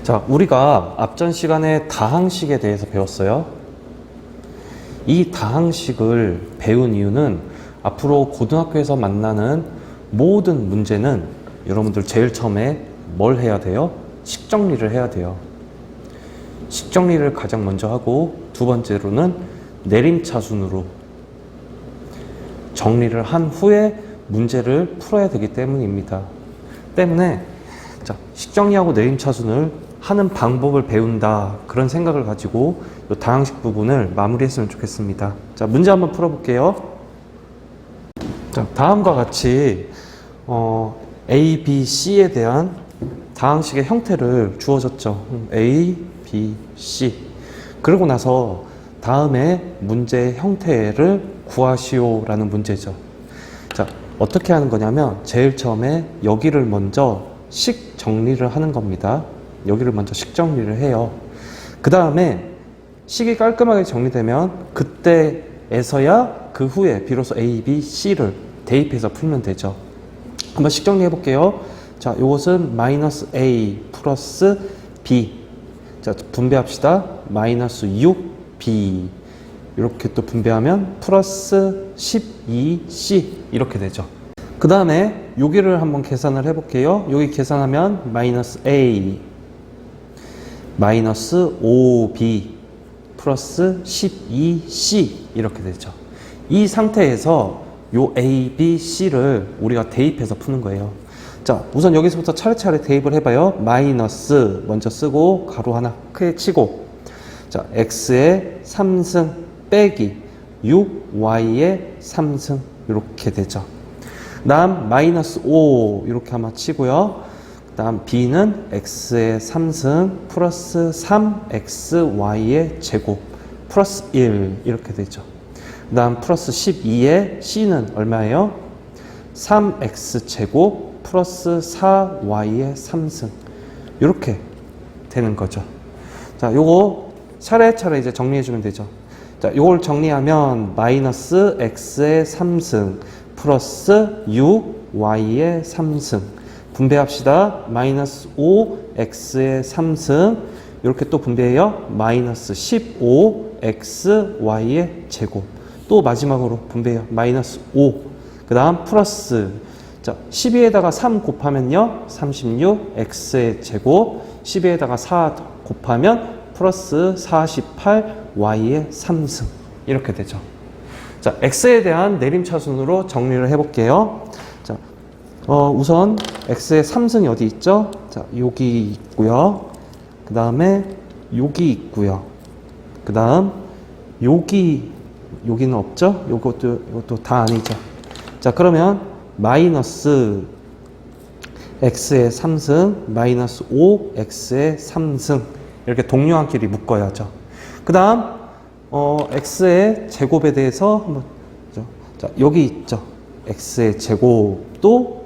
자, 우리가 앞전 시간에 다항식에 대해서 배웠어요. 이 다항식을 배운 이유는 앞으로 고등학교에서 만나는 모든 문제는 여러분들 제일 처음에 뭘 해야 돼요? 식정리를 해야 돼요. 식정리를 가장 먼저 하고 두 번째로는 내림차순으로 정리를 한 후에 문제를 풀어야 되기 때문입니다. 때문에 자, 식정리하고 내림차순을 하는 방법을 배운다, 그런 생각을 가지고 이 다항식 부분을 마무리했으면 좋겠습니다. 자, 문제 한번 풀어볼게요. 자, 다음과 같이 A, B, C에 대한 다항식의 형태를 주어졌죠. A, B, C. 그러고 나서 다음에 문제의 형태를 구하시오라는 문제죠. 자, 어떻게 하는 거냐면 제일 처음에 여기를 먼저 식 정리를 하는 겁니다. 여기를 먼저 식 정리를 해요. 그 다음에 식이 깔끔하게 정리되면 그때에서야 그 후에 비로소 A, B, C를 대입해서 풀면 되죠. 한번 식 정리해 볼게요. 자, 이것은 마이너스 A 플러스 B. 자, 분배합시다. 마이너스 6B. 이렇게 또 분배하면 플러스 12C. 이렇게 되죠. 그 다음에 여기를 한번 계산을 해 볼게요. 여기 계산하면 마이너스 A 마이너스 5B 플러스 12C 이렇게 되죠. 이 상태에서 요 A, B, C를 우리가 대입해서 푸는 거예요. 자, 우선 여기서부터 차례차례 대입을 해봐요. 마이너스 먼저 쓰고 가로 하나 크게 치고, 자, X의 3승 빼기 6Y의 3승 이렇게 되죠. 다음 마이너스 5 이렇게 한번 치고요. 다음 B는 X의 3승 플러스 3XY의 제곱 플러스 1 이렇게 되죠. 그 다음 플러스 12의 C는 얼마예요? 3X 제곱 플러스 4Y의 3승 이렇게 되는 거죠. 자, 요거 차례차례 이제 정리해 주면 되죠. 자, 요걸 정리하면 마이너스 X의 3승 플러스 6Y의 3승 분배합시다. 마이너스 5x의 3승 이렇게 또 분배해요. 마이너스 15xy의 제곱 또 마지막으로 분배해요. 마이너스 5. 그 다음 플러스, 자, 12에다가 3 곱하면요 36x의 제곱, 12에다가 4 곱하면 플러스 48y의 3승 이렇게 되죠. 자, x에 대한 내림차순으로 정리를 해볼게요. 자, 우선 x의 3승이 어디 있죠? 자, 여기 있고요. 그 다음에 여기 있고요. 그 다음 여기는 없죠? 이것도 다 아니죠. 자, 그러면 마이너스 x의 3승 마이너스 5x의 3승 이렇게 동료한끼리 묶어야죠. 그 다음 x의 제곱에 대해서 한번, 자, 여기 있죠. x의 제곱도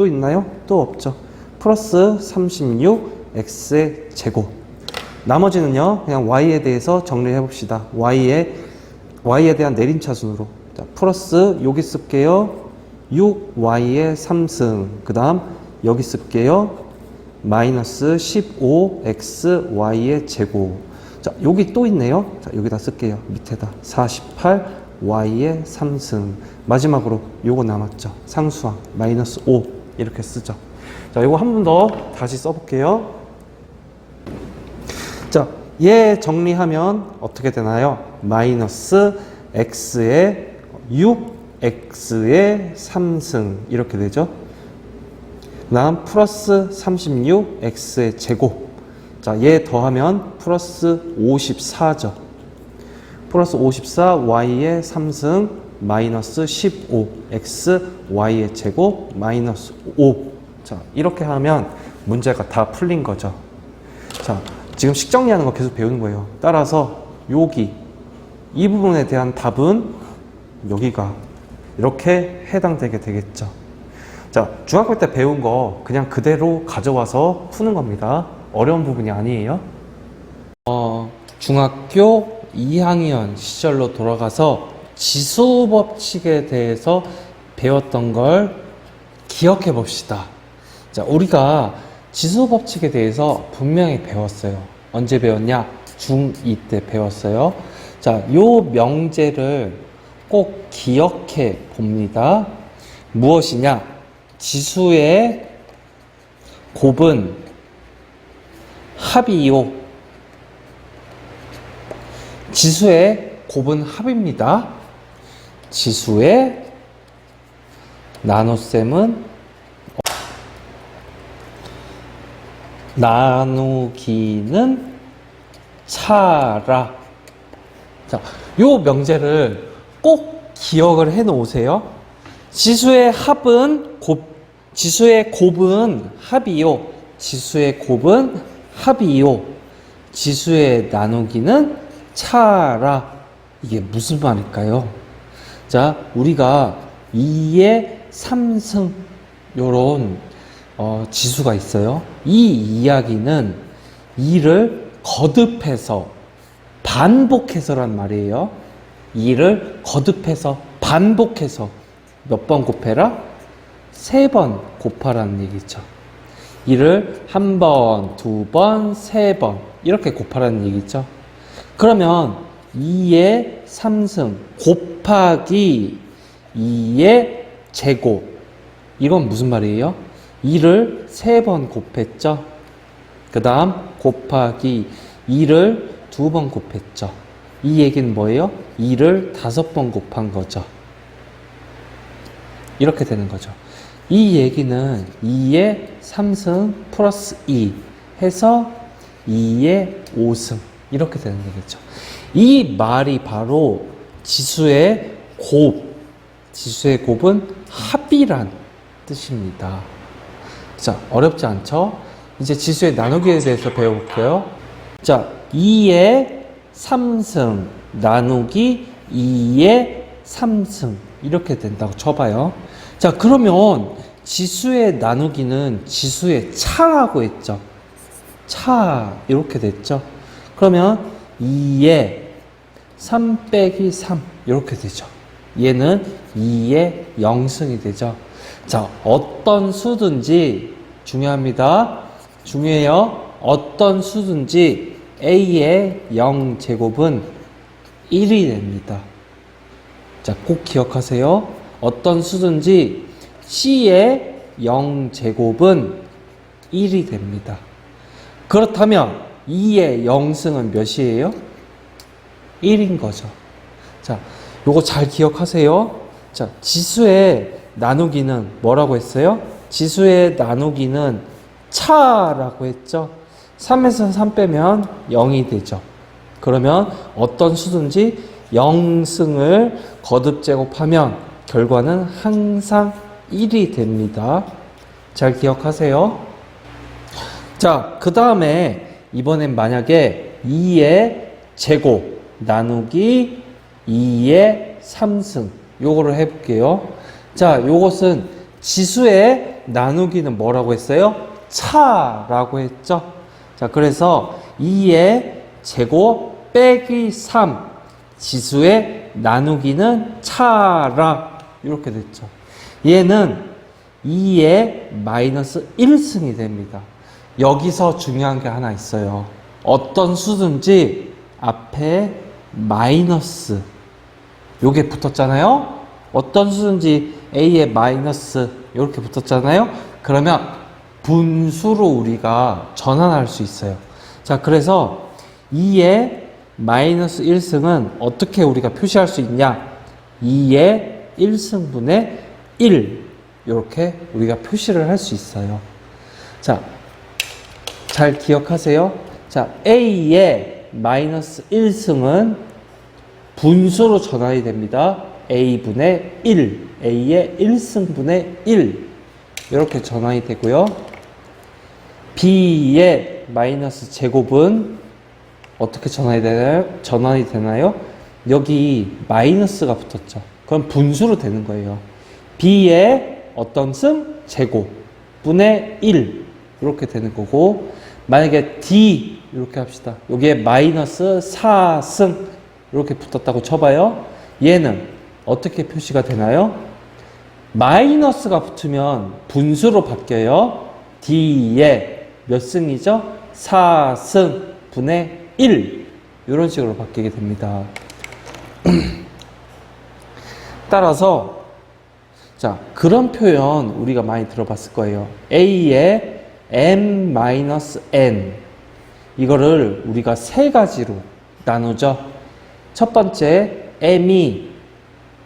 있나요? 또 없죠. 플러스 36 x의 제곱. 나머지는요 그냥 y에 대해서 정리를 해봅시다. y에 대한 내림차순으로. 자, 플러스 여기 쓸게요 6y의 3승. 그 다음 여기 쓸게요 마이너스 15xy의 제곱. 자, 여기 또 있네요. 자, 여기다 쓸게요. 밑에다 48y의 3승. 마지막으로 요거 남았죠. 상수항 마이너스 5 이렇게 쓰죠. 자, 요거 한 번 더 다시 써볼게요. 자, 얘 정리하면 어떻게 되나요? 마이너스 x의 6x의 3승 이렇게 되죠. 그 다음 플러스 36x의 제곱. 자, 얘 더하면 플러스 54죠. 플러스 54y의 3승 마이너스 15xy의 제곱 마이너스 5. 자, 이렇게 하면 문제가 다 풀린 거죠. 자, 지금 식 정리하는 거 계속 배우는 거예요. 따라서 여기 이 부분에 대한 답은 여기가 이렇게 해당되게 되겠죠. 자, 중학교 때 배운 거 그냥 그대로 가져와서 푸는 겁니다. 어려운 부분이 아니에요. 중학교 2학년 시절로 돌아가서 지수 법칙에 대해서 배웠던 걸 기억해 봅시다. 자, 우리가 지수 법칙에 대해서 분명히 배웠어요. 언제 배웠냐? 중2 때 배웠어요. 자, 요 명제를 꼭 기억해 봅니다. 무엇이냐? 지수의 곱은 합이요. 지수의 곱은 합입니다. 지수의 나눗셈은 나누기는 차라. 자, 요 명제를 꼭 기억을 해 놓으세요. 지수의 곱은 합이요. 지수의 곱은 합이요. 지수의 나누기는 차라. 이게 무슨 말일까요? 자, 우리가 2의 3승 요런 지수가 있어요. 이 이야기는 2를 거듭해서 반복해서란 말이에요. 2를 거듭해서 반복해서 몇 번 곱해라? 3번 곱하라는 얘기죠. 2를 한 번, 두 번, 3번 이렇게 곱하라는 얘기죠. 그러면 2의 3승 곱하기 2의 제곱, 이건 무슨 말이에요? 2를 3번 곱했죠. 그 다음 곱하기 2를 2번 곱했죠. 이 얘기는 뭐예요? 2를 5번 곱한 거죠. 이렇게 되는 거죠. 이 얘기는 2의 3승 플러스 2 해서 2의 5승 이렇게 되는 거겠죠. 이 말이 바로 지수의 곱은 합이란 뜻입니다. 자, 어렵지 않죠? 이제 지수의 나누기에 대해서 배워볼게요. 자, 2의 3승 나누기 2의 3승 이렇게 된다고 쳐봐요. 자, 그러면 지수의 나누기는 지수의 차라고 했죠. 차 이렇게 됐죠. 그러면 2의 3 빼기 3 이렇게 되죠. 얘는 2의 0승이 되죠. 자, 어떤 수든지 중요합니다. 중요해요. 어떤 수든지 A의 0제곱은 1이 됩니다. 자, 꼭 기억하세요. 어떤 수든지 C의 0제곱은 1이 됩니다. 그렇다면 2의 0승은 몇이에요? 1인 거죠. 자, 요거 잘 기억하세요. 자, 지수의 나누기는 뭐라고 했어요? 지수의 나누기는 차라고 했죠. 3에서 3 빼면 0이 되죠. 그러면 어떤 수든지 0승을 거듭 제곱하면 결과는 항상 1이 됩니다. 잘 기억하세요. 자, 그 다음에 이번엔 만약에 2의 제곱 나누기 2의 3승 요거를 해볼게요. 자, 요것은 지수의 나누기는 뭐라고 했어요? 차라고 했죠. 자, 그래서 2의 제곱 빼기 3 지수의 나누기는 차라 이렇게 됐죠. 얘는 2의 마이너스 1승이 됩니다. 여기서 중요한 게 하나 있어요. 어떤 수든지 앞에 마이너스 요게 붙었잖아요. 어떤 수든지 A의 마이너스 이렇게 붙었잖아요. 그러면 분수로 우리가 전환할 수 있어요. 자, 그래서 2의 마이너스 1승은 어떻게 우리가 표시할 수 있냐? 2의 1승분의 1 이렇게 우리가 표시를 할 수 있어요. 자, 잘 기억하세요. 자, A의 마이너스 1승은 분수로 전환이 됩니다. A분의 1, A의 1승분의 1 이렇게 전환이 되고요. B의 마이너스 제곱은 어떻게 전환이 되나요? 여기 마이너스가 붙었죠. 그럼 분수로 되는 거예요. B의 어떤 승? 제곱 분의 1 이렇게 되는 거고, 만약에 D 이렇게 합시다. 여기에 마이너스 4승 이렇게 붙었다고 쳐봐요. 얘는 어떻게 표시가 되나요? 마이너스가 붙으면 분수로 바뀌어요. D의 몇 승이죠? 4승 분의 1 이런 식으로 바뀌게 됩니다. 따라서 자, 그런 표현 우리가 많이 들어봤을 거예요. A의 m-n 이거를 우리가 세 가지로 나누죠. 첫 번째, m이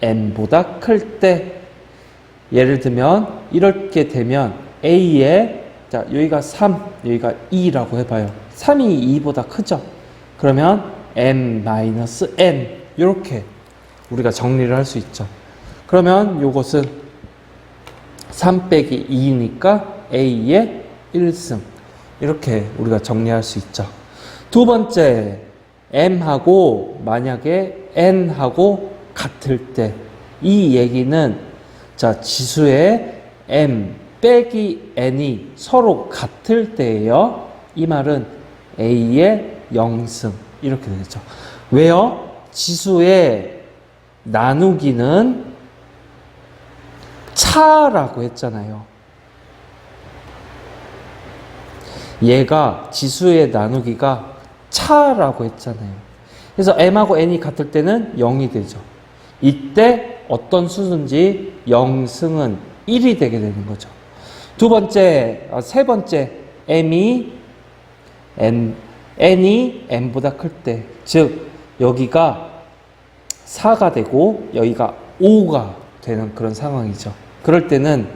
n보다 클 때, 예를 들면 이렇게 되면 A의 자, 여기가 3, 여기가 2라고 해봐요. 3이 2보다 크죠? 그러면 m-n 이렇게 우리가 정리를 할 수 있죠. 그러면 요것은 3 빼기 2니까 A의 1승 이렇게 우리가 정리할 수 있죠. 두 번째, M하고 만약에 N하고 같을 때 이 얘기는 자, 지수의 M 빼기 N이 서로 같을 때예요. 이 말은 A의 0승 이렇게 되죠. 왜요? 지수의 나누기는 차라고 했잖아요. 얘가 지수의 나누기가 차라고 했잖아요. 그래서 m하고 n이 같을 때는 0이 되죠. 이때 어떤 수든지 0승은 1이 되게 되는 거죠. 세 번째, n이 n보다 클 때, 즉 여기가 4가 되고 여기가 5가 되는 그런 상황이죠. 그럴 때는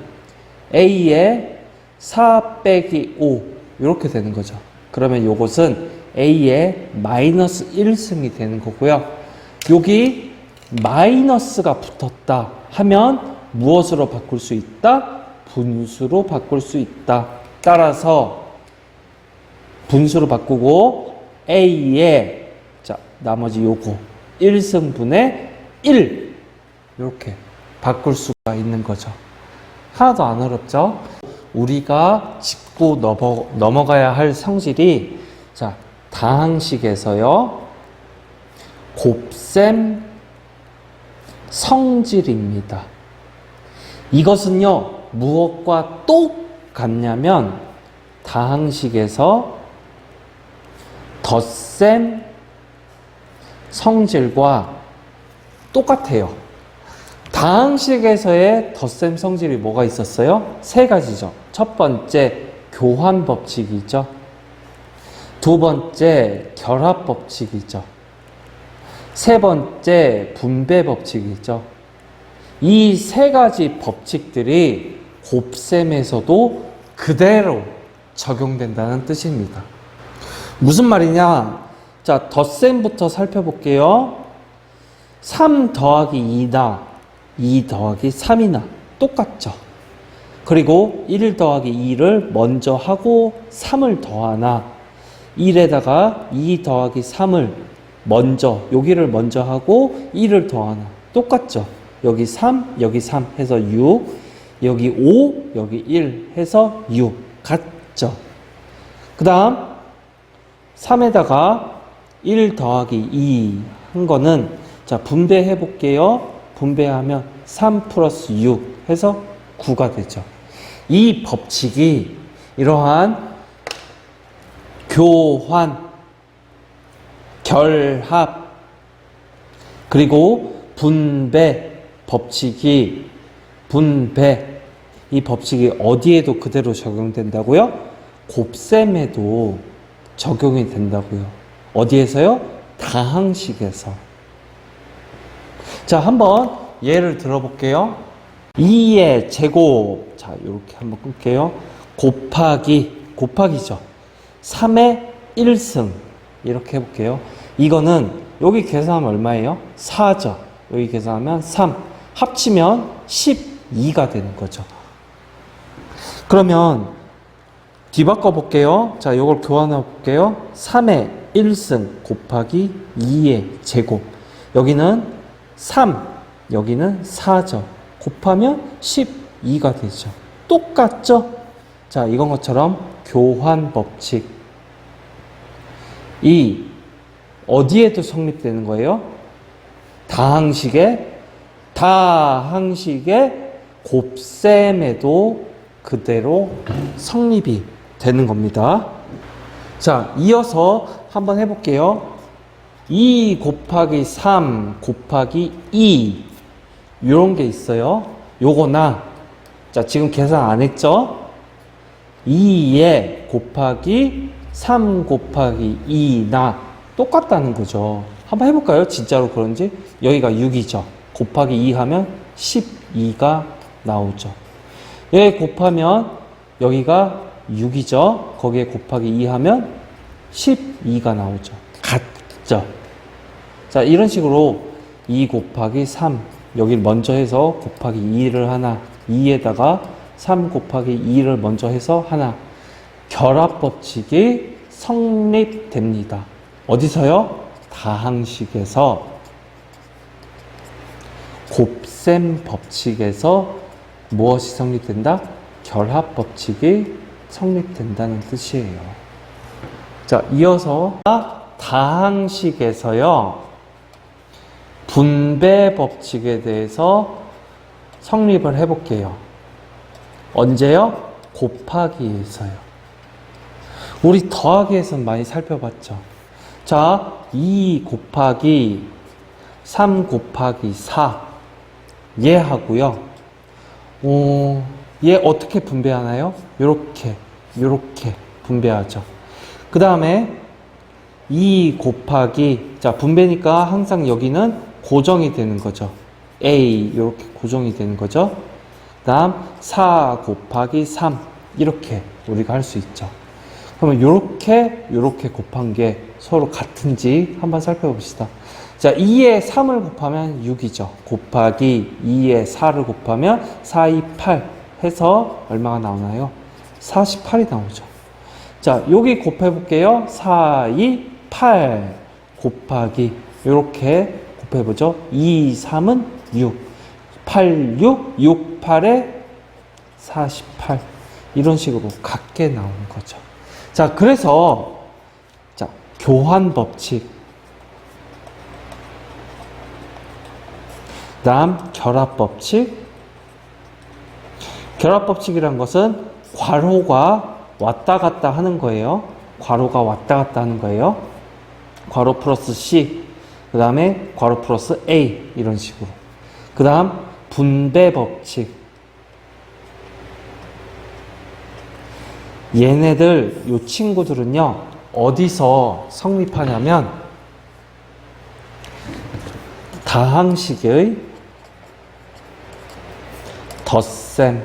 A의 4 빼기 5 이렇게 되는 거죠. 그러면 요것은 A의 마이너스 1승이 되는 거고요. 여기 마이너스가 붙었다 하면 무엇으로 바꿀 수 있다? 분수로 바꿀 수 있다. 따라서 분수로 바꾸고 A의 자, 나머지 요거 1승분의 1 이렇게 바꿀 수가 있는 거죠. 하나도 안 어렵죠? 우리가 짚고 넘어가야 할 성질이 자, 다항식에서요. 곱셈 성질입니다. 이것은요. 무엇과 똑같냐면 다항식에서 덧셈 성질과 똑같아요. 다항식에서의 덧셈 성질이 뭐가 있었어요? 세 가지죠. 첫 번째, 교환 법칙이죠. 두 번째, 결합 법칙이죠. 세 번째, 분배 법칙이죠. 이 세 가지 법칙들이 곱셈에서도 그대로 적용된다는 뜻입니다. 무슨 말이냐? 자, 덧셈부터 살펴볼게요. 3 더하기 2나 2 더하기 3이나 똑같죠. 그리고 1 더하기 2를 먼저 하고 3을 더하나 1에다가 2 더하기 3을 먼저 여기를 먼저 하고 1을 더하나 똑같죠. 여기 3, 여기 3 해서 6, 여기 5, 여기 1 해서 6 같죠. 그 다음 3에다가 1 더하기 2 한 거는 자, 분배해 볼게요. 분배하면 3 플러스 6 해서 9가 되죠. 이 법칙이 이러한 교환, 결합, 그리고 분배 법칙이 이 법칙이 어디에도 그대로 적용된다고요? 곱셈에도 적용이 된다고요. 어디에서요? 다항식에서. 자, 한번 예를 들어볼게요. 2의 제곱. 자, 이렇게 한번 끌게요. 곱하기죠. 3의 1승. 이렇게 해볼게요. 이거는 여기 계산하면 얼마예요? 4죠. 여기 계산하면 3. 합치면 12가 되는 거죠. 그러면 뒤바꿔 볼게요. 자, 이걸 교환해 볼게요. 3의 1승 곱하기 2의 제곱. 여기는 3, 여기는 4죠. 곱하면 12가 되죠. 똑같죠? 자, 이건 것처럼 교환 법칙. 이 어디에도 성립되는 거예요? 다항식의 곱셈에도 그대로 성립이 되는 겁니다. 자, 이어서 한번 해볼게요. 2 곱하기 3 곱하기 2 이런 게 있어요. 요거나 자, 지금 계산 안 했죠? 2에 곱하기 3 곱하기 2나 똑같다는 거죠. 한번 해볼까요? 진짜로 그런지. 여기가 6이죠. 곱하기 2 하면 12가 나오죠. 얘 곱하면 여기가 6이죠. 거기에 곱하기 2 하면 12가 나오죠. 같죠. 자, 이런 식으로 2 곱하기 3 여기를 먼저 해서 곱하기 2를 하나, 2에다가 3 곱하기 2를 먼저 해서 하나. 결합법칙이 성립됩니다. 어디서요? 다항식에서. 곱셈 법칙에서 무엇이 성립된다? 결합법칙이 성립된다는 뜻이에요. 자, 이어서 다항식에서요. 분배 법칙에 대해서 성립을 해볼게요. 언제요? 곱하기에서요. 우리 더하기에서는 많이 살펴봤죠. 자, 2 곱하기 3 곱하기 4 얘 하고요. 얘 어떻게 분배하나요? 요렇게 분배하죠. 그 다음에 2 곱하기, 자, 분배니까 항상 여기는 고정이 되는 거죠. A 이렇게 고정이 되는 거죠. 그 다음 4 곱하기 3 이렇게 우리가 할 수 있죠. 그러면 요렇게 곱한 게 서로 같은지 한번 살펴봅시다. 자, 2에 3을 곱하면 6이죠. 곱하기 2에 4를 곱하면 4, 2, 8 해서 얼마가 나오나요? 48이 나오죠. 자, 여기 곱해볼게요. 4, 2, 8 곱하기 요렇게 곱해보죠. 2, 3은 6 8, 6, 6, 8에 48 이런 식으로 같게 나오는 거죠. 자, 그래서 자, 교환 법칙, 다음 결합 법칙. 결합 법칙이란 것은 괄호가 왔다 갔다 하는 거예요. 괄호가 왔다 갔다 하는 거예요. 괄호 플러스 C, 그 다음에 괄호 플러스 A 이런 식으로. 그 다음 분배 법칙. 얘네들, 요 친구들은요, 어디서 성립하냐면 다항식의 덧셈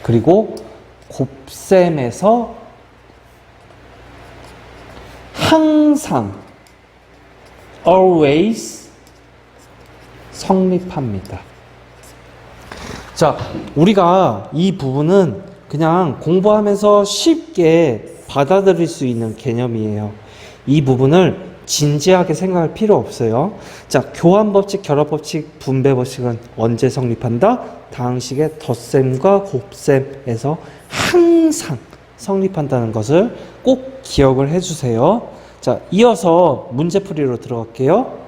그리고 곱셈에서 항상 always 성립합니다. 자, 우리가 이 부분은 그냥 공부하면서 쉽게 받아들일 수 있는 개념이에요. 이 부분을 진지하게 생각할 필요 없어요. 자, 교환법칙, 결합법칙, 분배법칙은 언제 성립한다? 다항식의 덧셈과 곱셈에서 항상 성립한다는 것을 꼭 기억을 해주세요. 자, 이어서 문제풀이로 들어갈게요.